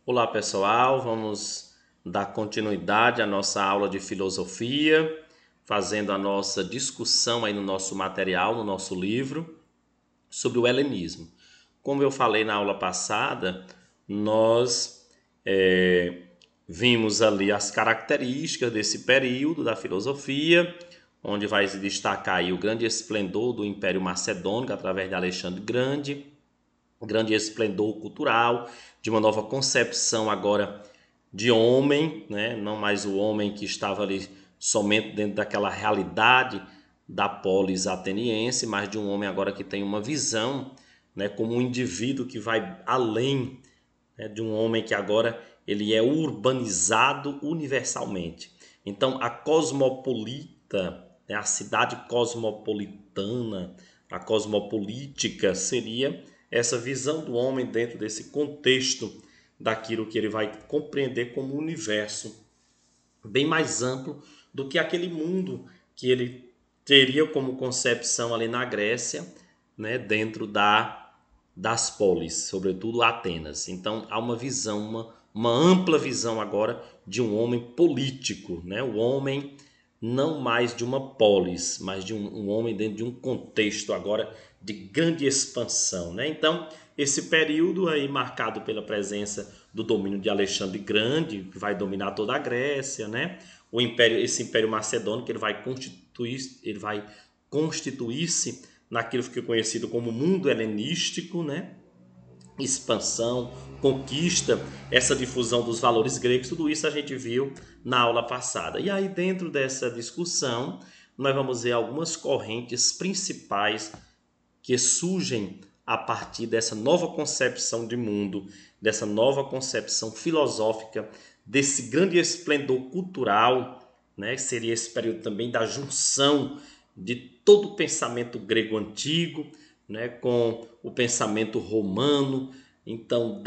Olá pessoal, vamos dar continuidade à nossa aula de filosofia, fazendo a nossa discussão aí no nosso material, no nosso livro, sobre o helenismo. Como eu falei na aula passada, nós vimos ali as características desse período da filosofia, onde vai se destacar aí o grande esplendor do Império Macedônico através de Alexandre Grande, um grande esplendor cultural, de uma nova concepção agora de homem, né? Não mais o homem que estava ali somente dentro daquela realidade da polis ateniense, mas de um homem agora que tem uma visão, né? Como um indivíduo que vai além, né? De um homem que agora ele é urbanizado universalmente. Então a cosmopolita, né? A cidade cosmopolitana, a cosmopolítica seria essa visão do homem dentro desse contexto daquilo que ele vai compreender como um universo bem mais amplo do que aquele mundo que ele teria como concepção ali na Grécia, né, dentro das polis, sobretudo Atenas. Então há uma visão, uma ampla visão agora de um homem político, né? O homem não mais de uma polis, mas de um homem dentro de um contexto agora de grande expansão, né? Então, esse período aí marcado pela presença do domínio de Alexandre Grande, que vai dominar toda a Grécia, né? O império, esse império macedônico, ele vai constituir-se naquilo que é conhecido como mundo helenístico, né? Expansão, conquista, essa difusão dos valores gregos, tudo isso a gente viu na aula passada. E aí, dentro dessa discussão, nós vamos ver algumas correntes principais que surgem a partir dessa nova concepção de mundo, dessa nova concepção filosófica, desse grande esplendor cultural, né? Seria esse período também da junção de todo o pensamento grego antigo, né? Com o pensamento romano, então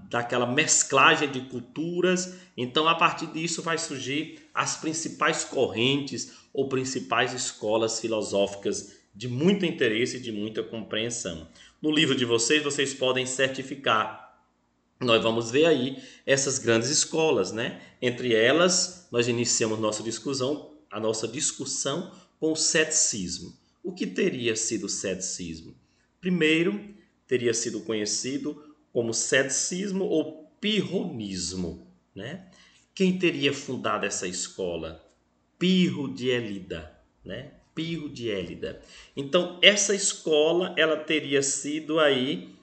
daquela mesclagem de culturas. Então, a partir disso vai surgir as principais correntes ou principais escolas filosóficas de muito interesse e de muita compreensão. No livro de vocês, vocês podem certificar. Nós vamos ver aí essas grandes escolas, né? Entre elas, nós iniciamos a nossa discussão com o ceticismo. O que teria sido o ceticismo? Primeiro, teria sido conhecido como ceticismo ou pirronismo, né? Quem teria fundado essa escola? Pirro de Élida, né? Pirro de Élida. Então, essa escola ela teria sido aí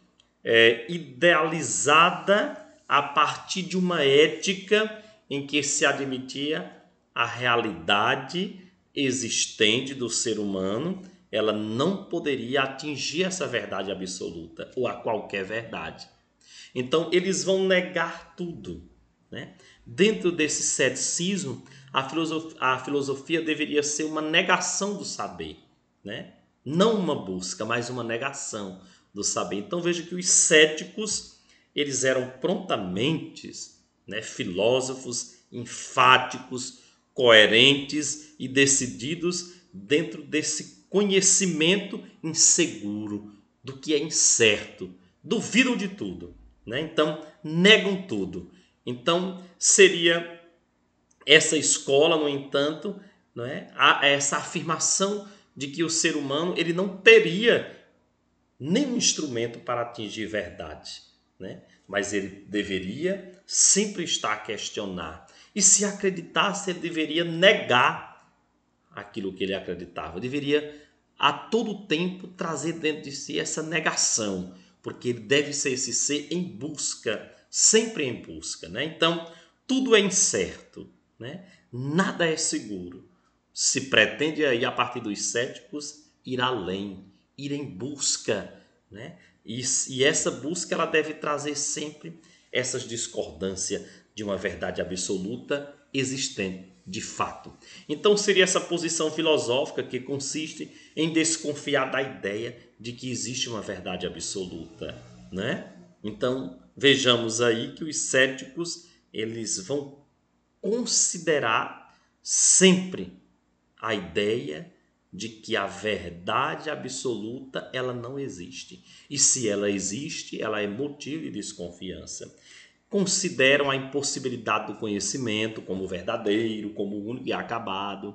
idealizada a partir de uma ética em que se admitia a realidade existente do ser humano, ela não poderia atingir essa verdade absoluta ou a qualquer verdade. Então eles vão negar tudo, né? Dentro desse ceticismo, a filosofia deveria ser uma negação do saber, né? Não uma busca, mas uma negação do saber. Então veja que os céticos eles eram prontamente, né, filósofos enfáticos, coerentes e decididos dentro desse conhecimento inseguro do que é incerto. Duvidam de tudo, né? Então negam tudo. Então seria essa escola, no entanto, não é? Essa afirmação de que o ser humano ele não teria nenhum instrumento para atingir verdade, né? Mas ele deveria sempre estar a questionar. E se acreditasse, ele deveria negar aquilo que ele acreditava. Deveria a todo tempo trazer dentro de si essa negação, porque ele deve ser esse ser em busca, sempre em busca, né? Então, tudo é incerto, né? Nada é seguro. Se pretende aí a partir dos céticos ir além, ir em busca, né? E essa busca ela deve trazer sempre essas discordâncias de uma verdade absoluta existente de fato. Então seria essa posição filosófica que consiste em desconfiar da ideia de que existe uma verdade absoluta, né? Então vejamos aí que os céticos eles vão considerar sempre a ideia de que a verdade absoluta ela não existe. E se ela existe, ela é motivo de desconfiança. consideram a impossibilidade do conhecimento como verdadeiro, como único e acabado,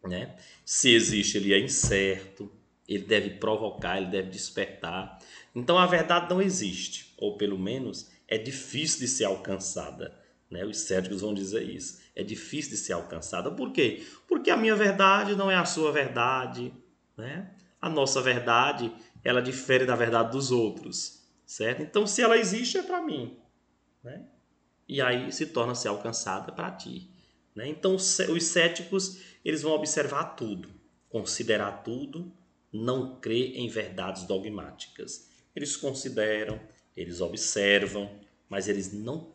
né? Se existe, ele é incerto, ele deve provocar, ele deve despertar. Então a verdade não existe, ou pelo menos é difícil de ser alcançada, né? Os céticos vão dizer isso. É difícil de ser alcançada. Por quê? Porque a minha verdade não é a sua verdade, né? A nossa verdade, ela difere da verdade dos outros, certo? Então se ela existe é para mim, né? E aí se torna-se alcançada para ti, né? Então os céticos, eles vão observar tudo, considerar tudo, não crer em verdades dogmáticas. Eles consideram, eles observam, mas eles não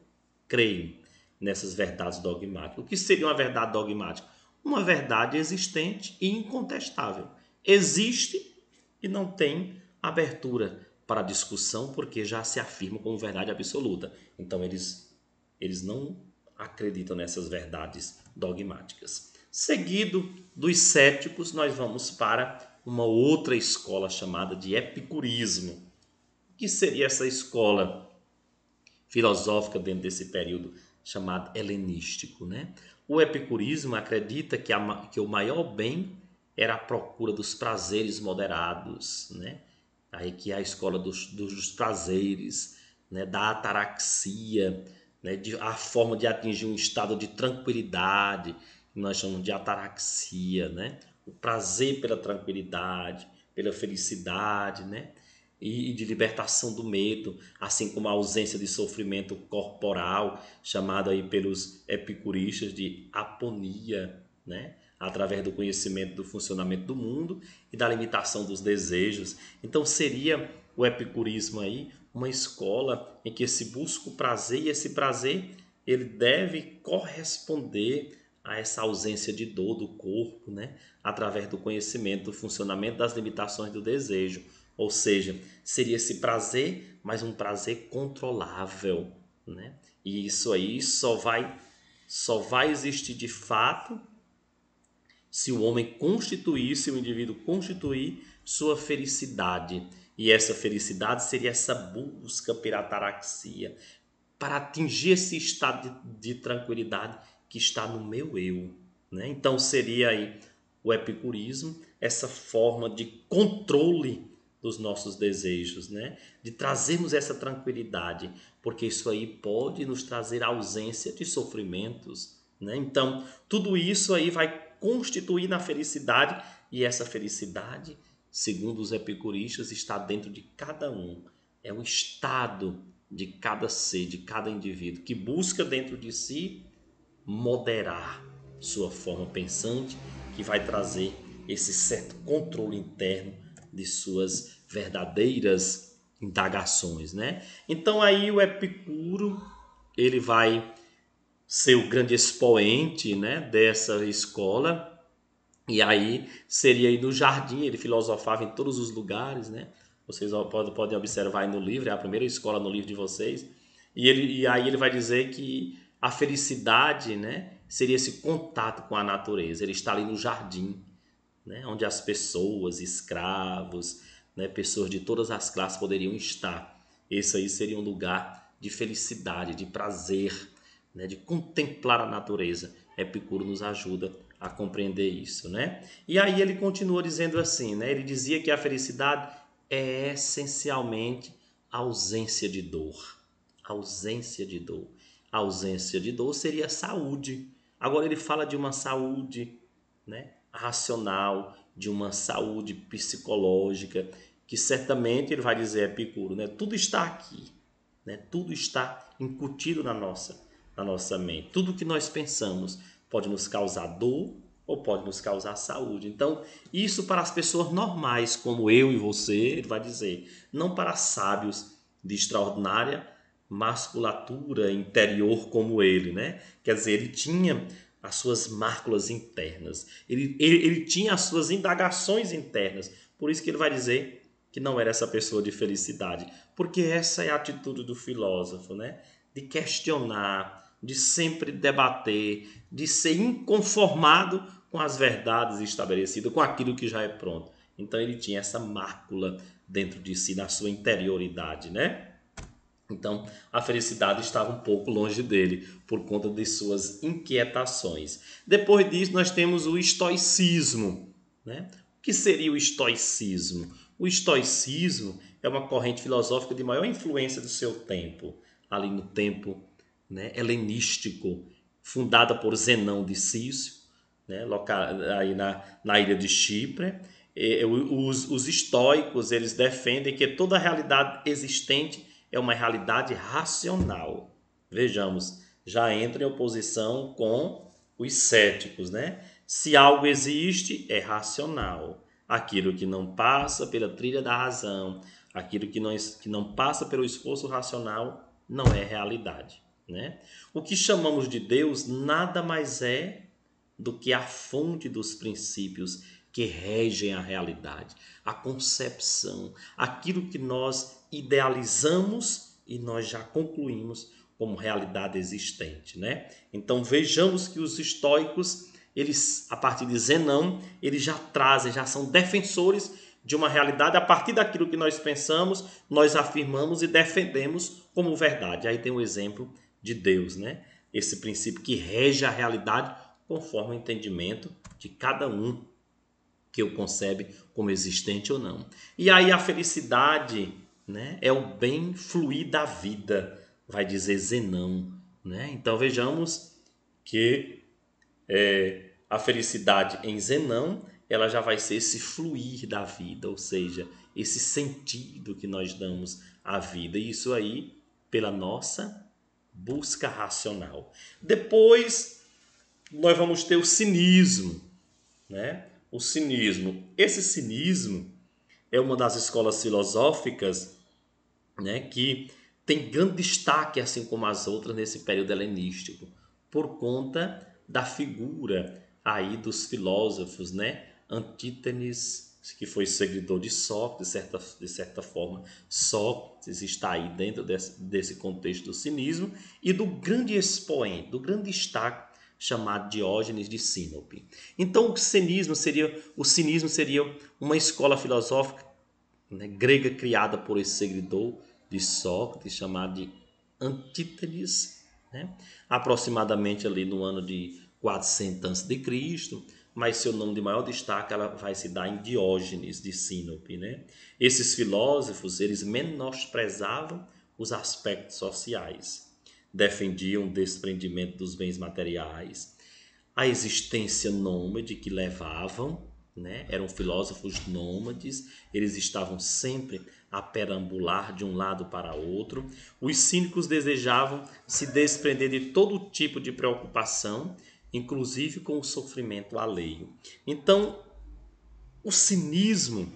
creem nessas verdades dogmáticas. O que seria uma verdade dogmática? Uma verdade existente e incontestável. Existe e não tem abertura para discussão porque já se afirma como verdade absoluta. Então eles não acreditam nessas verdades dogmáticas. Seguido dos céticos, nós vamos para uma outra escola chamada de epicurismo. O que seria essa escola filosófica dentro desse período chamado helenístico, né? O epicurismo acredita que o maior bem era a procura dos prazeres moderados, né? Aí que é a escola dos prazeres, né? Da ataraxia, né? A forma de atingir um estado de tranquilidade, que nós chamamos de ataraxia, né? O prazer pela tranquilidade, pela felicidade, né? E de libertação do medo, assim como a ausência de sofrimento corporal, chamado aí pelos epicuristas de aponia, né? Através do conhecimento do funcionamento do mundo e da limitação dos desejos. Então seria o epicurismo aí uma escola em que se busca o prazer e esse prazer ele deve corresponder a essa ausência de dor do corpo, né? Através do conhecimento do funcionamento das limitações do desejo. Ou seja, seria esse prazer, mas um prazer controlável, né? E isso aí só vai existir de fato se o homem constituir, se o indivíduo constituir sua felicidade. E essa felicidade seria essa busca pela ataraxia, para atingir esse estado de tranquilidade que está no meu eu, né? Então seria aí o epicurismo, essa forma de controle dos nossos desejos, né? De trazermos essa tranquilidade, porque isso aí pode nos trazer ausência de sofrimentos, né? Então tudo isso aí vai constituir na felicidade e essa felicidade, segundo os epicuristas, está dentro de cada um. É um estado de cada ser, de cada indivíduo, que busca dentro de si moderar sua forma pensante, que vai trazer esse certo controle interno de suas verdadeiras indagações, né? Então aí o Epicuro, ele vai ser o grande expoente, né, dessa escola. E aí seria aí no jardim, ele filosofava em todos os lugares, né? Vocês podem observar aí no livro, é a primeira escola no livro de vocês. E aí ele vai dizer que a felicidade, né, seria esse contato com a natureza. Ele está ali no jardim, né, onde as pessoas, escravos, né, pessoas de todas as classes poderiam estar. Esse aí seria um lugar de felicidade, de prazer, né, de contemplar a natureza. Epicuro nos ajuda a compreender isso, né? E aí ele continua dizendo assim, né? Ele dizia que a felicidade é essencialmente a ausência de dor. A ausência de dor. A ausência de dor seria saúde. Agora ele fala de uma saúde, né, racional, de uma saúde psicológica, que certamente ele vai dizer Epicuro, né? Tudo está aqui, né? Tudo está incutido na nossa mente. Tudo que nós pensamos pode nos causar dor ou pode nos causar saúde. Então, isso para as pessoas normais, como eu e você, ele vai dizer, não para sábios de extraordinária musculatura interior como ele, né? Quer dizer, ele tinha as suas máculas internas, ele tinha as suas indagações internas. Por isso que ele vai dizer que não era essa pessoa de felicidade, porque essa é a atitude do filósofo, né? De questionar, de sempre debater, de ser inconformado com as verdades estabelecidas, com aquilo que já é pronto. Então ele tinha essa mácula dentro de si, na sua interioridade, né? Então, a felicidade estava um pouco longe dele por conta de suas inquietações. Depois disso, nós temos o estoicismo, né? O que seria o estoicismo? O estoicismo é uma corrente filosófica de maior influência do seu tempo, ali no tempo, né, helenístico, fundada por Zenão de Cício, né, aí na ilha de Chipre. Os estoicos, eles defendem que toda a realidade existente é uma realidade racional. Vejamos, já entra em oposição com os céticos, né? Se algo existe, é racional. Aquilo que não passa pela trilha da razão, aquilo que não passa pelo esforço racional, não é realidade, né? O que chamamos de Deus nada mais é do que a fonte dos princípios que regem a realidade, a concepção, aquilo que nós idealizamos e nós já concluímos como realidade existente, né? Então vejamos que os estoicos, eles a partir de Zenão, eles já trazem, já são defensores de uma realidade a partir daquilo que nós pensamos, nós afirmamos e defendemos como verdade. Aí tem o exemplo de Deus, né? Esse princípio que rege a realidade conforme o entendimento de cada um que o concebe como existente ou não. E aí a felicidade, né, é o bem fluir da vida, vai dizer Zenão, né? Então vejamos que a felicidade em Zenão, ela já vai ser esse fluir da vida, ou seja, esse sentido que nós damos à vida. E isso aí pela nossa busca racional. Depois nós vamos ter o cinismo, né? O cinismo. Esse cinismo é uma das escolas filosóficas, né, que tem grande destaque, assim como as outras, nesse período helenístico, por conta da figura aí dos filósofos, né? Antítenes, que foi seguidor de Sócrates, de certa forma, Sócrates está aí dentro desse contexto do cinismo, e do grande expoente, do grande destaque chamado Diógenes de Sinope. Então o cinismo seria uma escola filosófica, né, grega, criada por esse seguidor de Sócrates, chamado de Antítenes, né, aproximadamente ali no ano de 400 a.C., mas seu nome de maior destaque ela vai se dar em Diógenes de Sinope, né? Esses filósofos, eles menosprezavam os aspectos sociais, defendiam o desprendimento dos bens materiais, a existência nômade que levavam, né? Eram filósofos nômades, eles estavam sempre a perambular de um lado para outro. Os cínicos desejavam se desprender de todo tipo de preocupação, inclusive com o sofrimento alheio. Então, o cinismo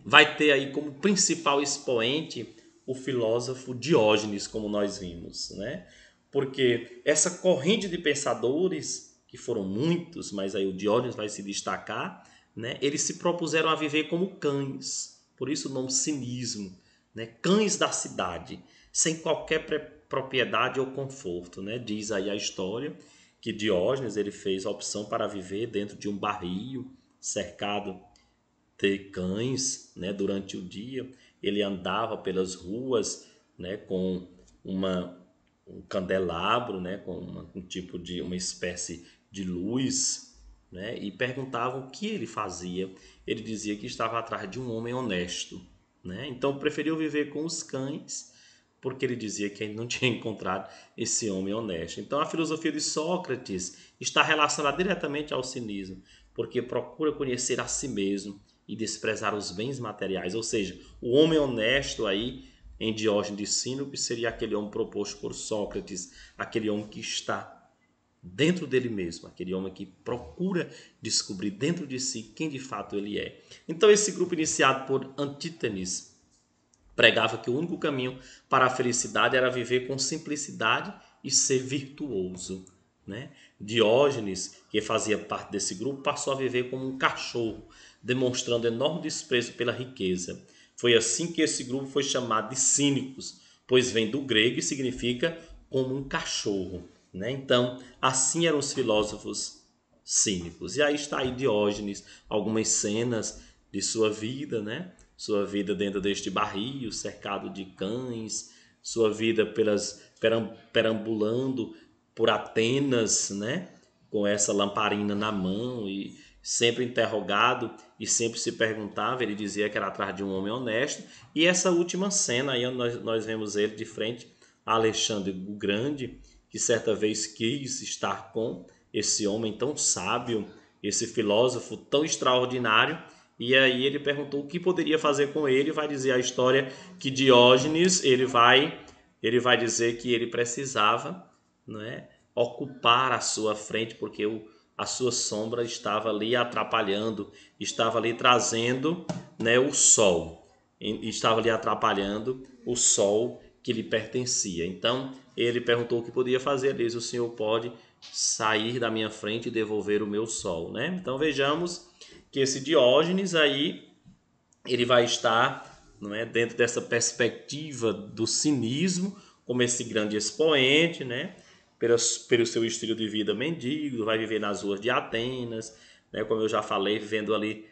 vai ter aí como principal expoente o filósofo Diógenes, como nós vimos, né? Porque essa corrente de pensadores, que foram muitos, mas aí o Diógenes vai se destacar, né? Eles se propuseram a viver como cães, por isso o nome cinismo, né? Cães da cidade, sem qualquer propriedade ou conforto, né? Diz aí a história que Diógenes ele fez a opção para viver dentro de um barril, cercado ter cães, né, durante o dia. Ele andava pelas ruas, né, com um candelabro, né, com um tipo de uma espécie de luz, né, e perguntavam o que ele fazia. Ele dizia que estava atrás de um homem honesto, né? Então preferiu viver com os cães porque ele dizia que ainda não tinha encontrado esse homem honesto. Então a filosofia de Sócrates está relacionada diretamente ao cinismo, porque procura conhecer a si mesmo e desprezar os bens materiais. Ou seja, o homem honesto aí em Diógenes de Sinope seria aquele homem proposto por Sócrates, aquele homem que está dentro dele mesmo, aquele homem que procura descobrir dentro de si quem de fato ele é. Então esse grupo iniciado por Antítenes pregava que o único caminho para a felicidade era viver com simplicidade e ser virtuoso, né? Diógenes, que fazia parte desse grupo, passou a viver como um cachorro, demonstrando enorme desprezo pela riqueza. Foi assim que esse grupo foi chamado de cínicos, pois vem do grego e significa como um cachorro, né? Então, assim eram os filósofos cínicos. E aí está aí Diógenes, algumas cenas de sua vida, né? Sua vida dentro deste barril, cercado de cães, sua vida perambulando por Atenas, né? Com essa lamparina na mão e sempre interrogado e sempre se perguntava, ele dizia que era atrás de um homem honesto. E essa última cena aí nós vemos ele de frente a Alexandre o Grande, que certa vez quis estar com esse homem tão sábio, esse filósofo tão extraordinário, e aí ele perguntou o que poderia fazer com ele. Vai dizer a história que Diógenes ele vai dizer que ele precisava, né, ocupar a sua frente, porque a sua sombra estava ali atrapalhando, estava ali trazendo, né, o sol, estava ali atrapalhando o sol que lhe pertencia. Então ele perguntou o que podia fazer. Ele disse: o senhor pode sair da minha frente e devolver o meu sol, né? Então vejamos que esse Diógenes aí ele vai estar, não é, dentro dessa perspectiva do cinismo, como esse grande expoente, né? Pelo seu estilo de vida mendigo, vai viver nas ruas de Atenas, né? Como eu já falei, vivendo ali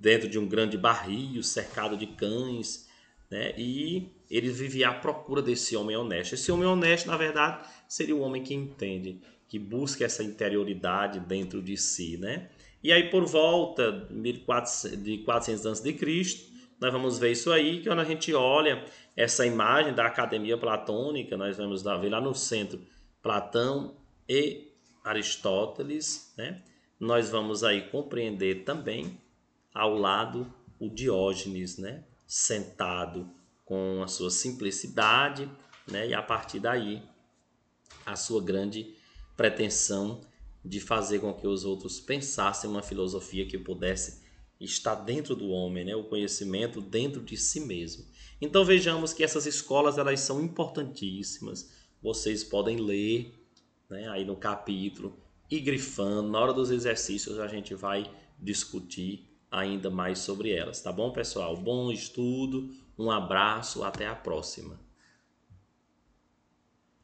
dentro de um grande barril, cercado de cães, né? E ele vivia à procura desse homem honesto. Esse homem honesto, na verdade, seria o homem que entende, que busca essa interioridade dentro de si, né? E aí, por volta de 400 a.C., nós vamos ver isso aí, que quando a gente olha essa imagem da Academia Platônica, nós vamos ver lá no centro Platão e Aristóteles, né? Nós vamos aí compreender também ao lado o Diógenes, né? Sentado com a sua simplicidade, né? E a partir daí a sua grande pretensão de fazer com que os outros pensassem uma filosofia que pudesse estar dentro do homem, né? O conhecimento dentro de si mesmo. Então vejamos que essas escolas elas são importantíssimas. Vocês podem ler, né, aí no capítulo e grifando. Na hora dos exercícios a gente vai discutir ainda mais sobre elas, tá bom, pessoal? Bom estudo, um abraço, até a próxima.